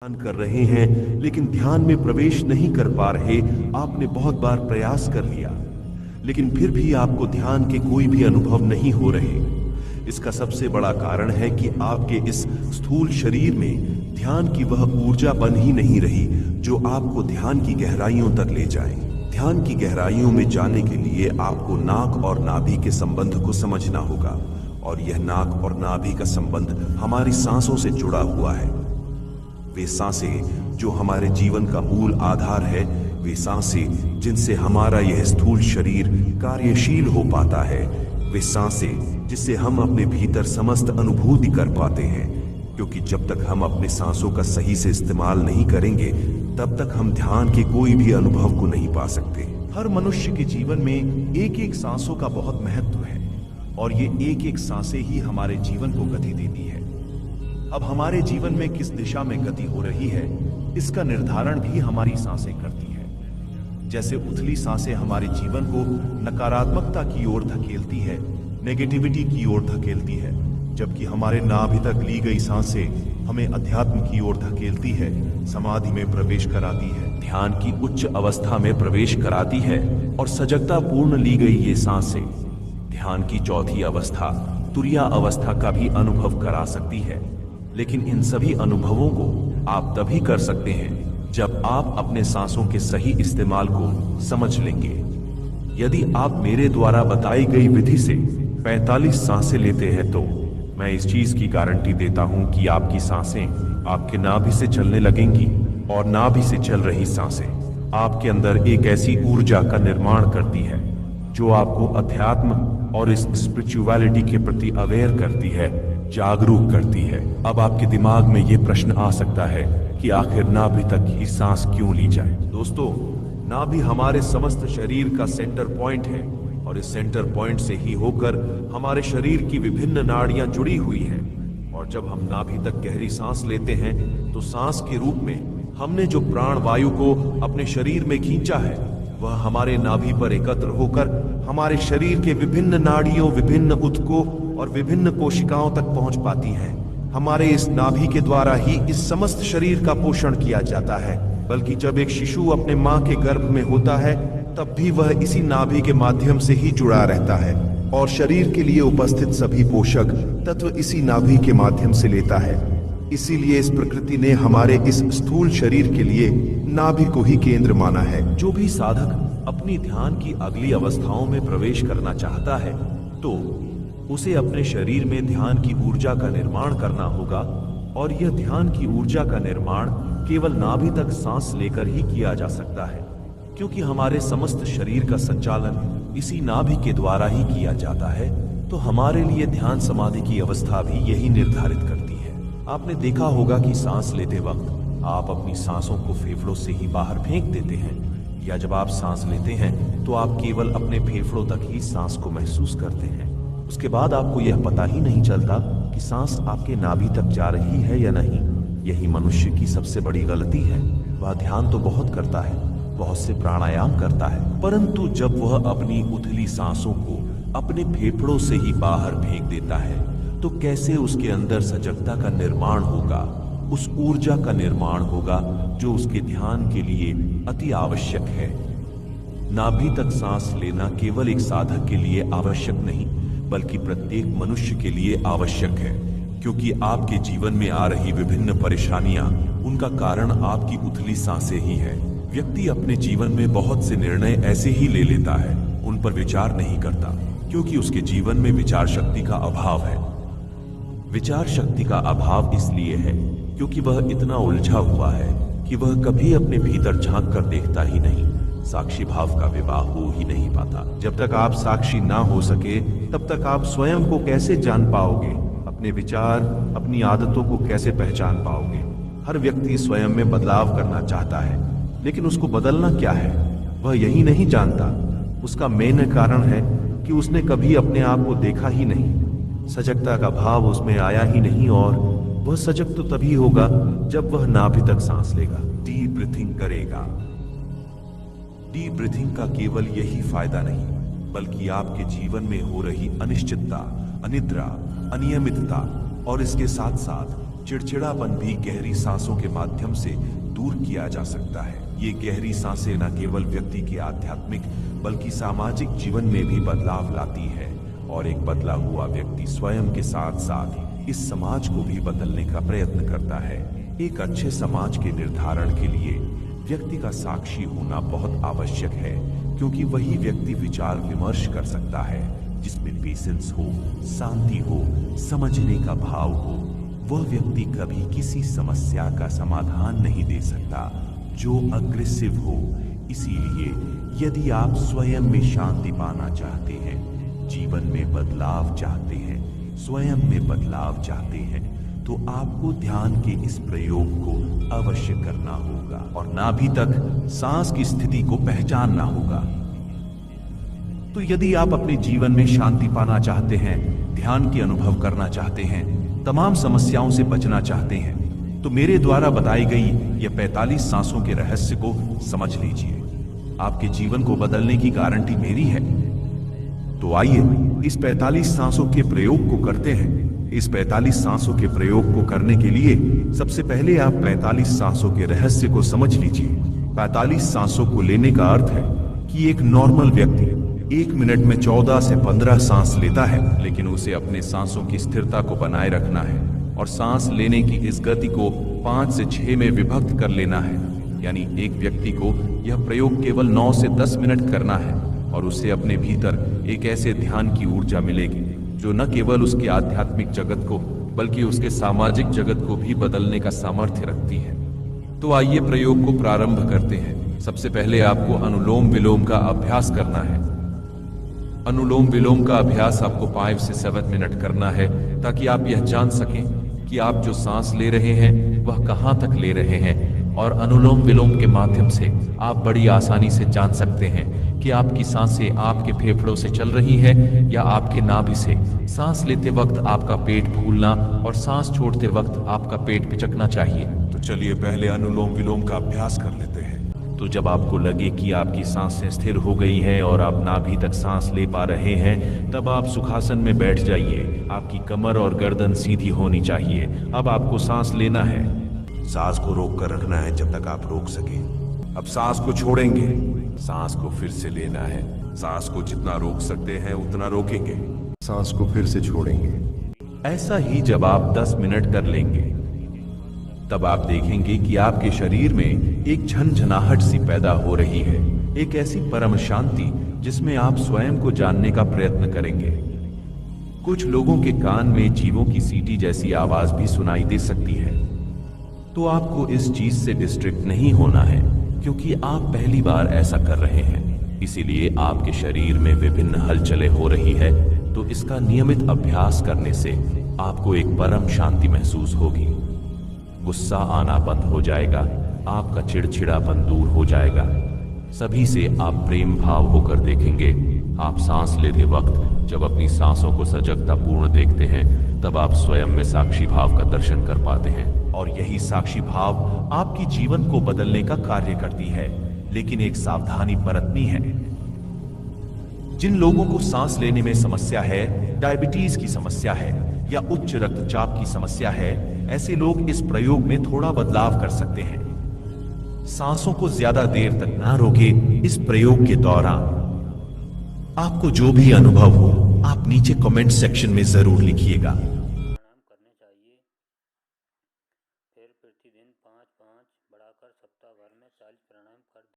ध्यान कर रहे हैं लेकिन ध्यान में प्रवेश नहीं कर पा रहे। आपने बहुत बार प्रयास कर लिया लेकिन फिर भी आपको ध्यान के कोई भी अनुभव नहीं हो रहे। इसका सबसे बड़ा कारण है कि आपके इस स्थूल शरीर में ध्यान की वह ऊर्जा बन ही नहीं रही जो आपको ध्यान की गहराइयों तक ले जाए। ध्यान की गहराइयों में जाने के लिए आपको नाक और नाभि के संबंध को समझना होगा, और यह नाक और नाभि का संबंध हमारी सांसों से जुड़ा हुआ है। वे सांसें जो हमारे जीवन का मूल आधार है, वे सांसें जिनसे हमारा यह स्थूल शरीर कार्यशील हो पाता है, वे सांसें जिससे हम अपने भीतर समस्त अनुभूति कर पाते हैं। क्योंकि जब तक हम अपने सांसों का सही से इस्तेमाल नहीं करेंगे तब तक हम ध्यान के कोई भी अनुभव को नहीं पा सकते। हर मनुष्य के जीवन में एक एक सांसों का बहुत महत्व है और ये एक एक सांसें ही हमारे जीवन को गति देती है। अब हमारे जीवन में किस दिशा में गति हो रही है इसका निर्धारण भी हमारी सांसें करती है। जैसे उथली सांसें हमारे जीवन को नकारात्मकता की ओर धकेलती है, नेगेटिविटी की ओर धकेलती है, जबकि हमारे नाभि तक ली गई सांसें हमें अध्यात्म की ओर धकेलती है, समाधि में प्रवेश कराती है, ध्यान की उच्च अवस्था में प्रवेश कराती है। और सजगता पूर्ण ली गई ये सांसें ध्यान की चौथी अवस्था तुरिया अवस्था का भी अनुभव करा सकती है। लेकिन इन सभी अनुभवों को आप तभी कर सकते हैं जब आप अपने सांसों के सही इस्तेमाल को समझ लेंगे। यदि आप मेरे द्वारा बताई गई विधि से 45 सांसें लेते हैं तो मैं इस चीज की गारंटी देता हूं कि आपकी सांसें आपके नाभि से चलने लगेंगी, और नाभि से चल रही सांसें आपके अंदर एक ऐसी ऊर्जा का निर्माण करती है जो आपको अध्यात्म और इस स्पिरिचुअलिटी के प्रति अवेयर करती है, जागरूक करती है। अब आपके दिमाग में यह प्रश्न आ सकता है कि आखिर नाभि तक ही सांस क्यों ली जाए। दोस्तों, नाभि हमारे समस्त शरीर का सेंटर पॉइंट है और इस सेंटर पॉइंट से ही होकर हमारे शरीर की विभिन्न नाड़ियां जुड़ी हुई हैं। और जब हम नाभि तक गहरी सांस लेते हैं तो सांस के रूप में हमने जो प्राण वायु को अपने शरीर में खींचा है वह हमारे नाभि पर एकत्र होकर हमारे शरीर के विभिन्न नाड़ियों, विभिन्न ऊतकों और विभिन्न कोशिकाओं तक पहुंच पाती हैं। हमारे इस नाभि के द्वारा ही इस समस्त शरीर का पोषण किया जाता है। बल्कि जब एक शिशु अपने मां के गर्भ में होता है तब भी वह इसी नाभि के माध्यम से ही जुड़ा रहता है और शरीर के लिए उपस्थित सभी पोषक तत्व इसी नाभि के माध्यम से लेता है। इसीलिए इस प्रकृति ने हमारे इस स्थूल शरीर के लिए नाभि को ही केंद्र माना है। जो भी साधक अपनी ध्यान की अगली अवस्थाओं में प्रवेश करना चाहता है तो उसे अपने शरीर में ध्यान की ऊर्जा का निर्माण करना होगा, और यह ध्यान की ऊर्जा का निर्माण केवल नाभि तक सांस लेकर ही किया जा सकता है, क्योंकि हमारे समस्त शरीर का संचालन इसी नाभि के द्वारा ही किया जाता है। तो हमारे लिए ध्यान समाधि की अवस्था भी यही निर्धारित करती है। आपने देखा होगा कि सांस लेते वक्त आप अपनी सांसों को फेफड़ों से ही बाहर फेंक देते हैं, या जब आप सांस लेते हैं तो आप केवल अपने फेफड़ों तक ही सांस को महसूस करते हैं। उसके बाद आपको यह पता ही नहीं चलता कि सांस आपके नाभि तक जा रही है या नहीं। यही मनुष्य की सबसे बड़ी गलती है। वह ध्यान तो बहुत करता है, बहुत से प्राणायाम करता है, परंतु जब वह अपनी उथली सांसों को अपने फेफड़ों से ही बाहर फेंक देता है तो कैसे उसके अंदर सजगता का निर्माण होगा, उस ऊर्जा का निर्माण होगा जो उसके ध्यान के लिए अति आवश्यक है। नाभि तक सांस लेना केवल एक साधक के लिए आवश्यक नहीं बल्कि प्रत्येक मनुष्य के लिए आवश्यक है, क्योंकि आपके जीवन में आ रही विभिन्न परेशानियां उनका कारण आपकी उथली सांसें ही है। व्यक्ति अपने जीवन में बहुत से निर्णय ऐसे ही ले लेता है, उन पर विचार नहीं करता, क्योंकि उसके जीवन में विचार शक्ति का अभाव है। विचार शक्ति का अभाव इसलिए है क्योंकि वह इतना उलझा हुआ है कि वह कभी अपने भीतर झांक कर देखता ही नहीं। साक्षी भाव का विवाह हो ही नहीं पाता। जब तक आप साक्षी ना हो सके तब तक आप स्वयं को कैसे जान पाओगे, अपने विचार, अपनी आदतों को कैसे पहचान पाओगे। हर व्यक्ति स्वयं में बदलाव करना चाहता है, लेकिन उसको बदलना क्या है वह यही नहीं जानता। उसका मेन कारण है कि उसने कभी अपने आप को देखा ही नहीं, सजगता का भाव उसमें आया ही नहीं, और वह सजग तो तभी होगा जब वह नाभि तक सांस लेगा, डीप ब्रीथिंग करेगा। डीप ब्रीथिंग का केवल यही फायदा नहीं बल्कि आपके जीवन में हो रही अनिश्चितता, अनिद्रा, अनियमितता और इसके साथ साथ चिड़चिड़ापन भी गहरी सांसों के माध्यम से दूर किया जा सकता है। ये गहरी सांसें न केवल व्यक्ति के आध्यात्मिक बल्कि सामाजिक जीवन में भी बदलाव लाती है और एक बदला हुआ व्यक्ति स्वयं के साथ साथ इस समाज को भी बदलने का प्रयत्न करता है। एक अच्छे समाज के निर्धारण के लिए व्यक्ति का साक्षी होना बहुत आवश्यक है, क्योंकि वही व्यक्ति विचार विमर्श कर सकता है जिसमें पेशेंस हो, शांति हो, समझने का भाव हो। वह व्यक्ति कभी किसी समस्या का समाधान नहीं दे सकता जो अग्रेसिव हो। इसीलिए यदि आप स्वयं में शांति पाना चाहते हैं, जीवन में बदलाव चाहते हैं, स्वयं में बदलाव चाहते हैं, तो आपको ध्यान के इस प्रयोग को अवश्य करना होगा और नाभि तक सांस की स्थिति को पहचानना होगा। तो यदि आप अपने जीवन में शांति पाना चाहते हैं, ध्यान के अनुभव करना चाहते हैं, तमाम समस्याओं से बचना चाहते हैं, तो मेरे द्वारा बताई गई यह 45 सांसों के रहस्य को समझ लीजिए। आपके जीवन को बदलने की गारंटी मेरी है। तो आइए इस 45 सांसों के प्रयोग को करते हैं। इस 45 सांसों के प्रयोग को करने के लिए सबसे पहले आप 45 सांसों के रहस्य को समझ लीजिए। 45 सांसों को लेने का अर्थ है कि एक नॉर्मल व्यक्ति 1 मिनट में 14 से 15 सांस लेता है, लेकिन उसे अपने सांसों की स्थिरता को बनाए रखना है और सांस लेने की इस गति को 5 से 6 में विभक्त कर लेना है। यानी एक व्यक्ति को यह प्रयोग केवल 9 से 10 मिनट करना है और उसे अपने भीतर एक ऐसे ध्यान की ऊर्जा मिलेगी जो न केवल उसके आध्यात्मिक जगत को बल्कि उसके सामाजिक जगत को भी बदलने का सामर्थ्य रखती है। तो आइए प्रयोग को प्रारंभ करते हैं। सबसे पहले आपको अनुलोम विलोम का अभ्यास करना है। अनुलोम विलोम का अभ्यास आपको 5 से 7 मिनट करना है, ताकि आप यह जान सकें कि आप जो सांस ले रहे हैं वह कहां तक ले रहे हैं। और अनुलोम विलोम के माध्यम से आप बड़ी आसानी से जान सकते हैं कि आपकी सांसें आपके फेफड़ों से चल रही हैं या आपके नाभि से। सांस लेते वक्त आपका पेट फूलना और सांस छोड़ते वक्त आपका पेट पिचकना चाहिए। तो चलिए पहले अनुलोम विलोम का अभ्यास कर लेते हैं। तो जब आपको लगे कि आपकी सांसें स्थिर हो गई हैं और आप नाभि तक सांस ले पा रहे हैं, तब आप सुखासन में बैठ जाइए। आपकी कमर और गर्दन सीधी होनी चाहिए। अब आपको सांस लेना है। सांस को रोक कर रखना है जब तक आप रोक सके। अब सांस को छोड़ेंगे, सांस को फिर से लेना है। सांस को जितना रोक सकते हैं उतना रोकेंगे, सांस को फिर से छोड़ेंगे। ऐसा ही जब आप 10 मिनट कर लेंगे, तब आप देखेंगे कि आपके शरीर में एक झनझनाहट सी पैदा हो रही है, एक ऐसी परम शांति जिसमें आप स्वयं को जानने का प्रयत्न करेंगे। कुछ लोगों के कान में जीवों की सीटी जैसी आवाज भी सुनाई दे सकती है। तो आपको इस चीज से डिस्ट्रैक्ट नहीं होना है, क्योंकि आप पहली बार ऐसा कर रहे हैं। इसीलिए आपके शरीर में विभिन्न हलचलें हो रही है। तो इसका नियमित अभ्यास करने से आपको एक परम शांति महसूस होगी। गुस्सा आना बंद हो जाएगा, आपका चिड़चिड़ापन दूर हो जाएगा। सभी से आप प्रेम भाव होकर देखेंगे। आप सांस लेते वक्त जब अपनी सांसों को सजगता पूर्ण देखते हैं, तब आप स्वयं में साक्षी भाव का दर्शन कर पाते हैं। और यही साक्षी भाव आपकी जीवन को बदलने का कार्य करती है। लेकिन एक सावधानी बरतनी है। जिन लोगों को सांस लेने में समस्या है, डायबिटीज की समस्या है या उच्च रक्तचाप की समस्या है, ऐसे लोग इस प्रयोग में थोड़ा बदलाव कर सकते हैं। सांसों को ज्यादा देर तक ना रोकें। इस प्रयोग के दौरान आपको जो भी अनुभव हो, आप नीचे कमेंट सेक्शन में जरूर लिखिएगा। प्राणायाम करने चाहिए। फिर प्रतिदिन 5-5 बढ़ाकर सप्ताह भर में 40 प्राणायाम कर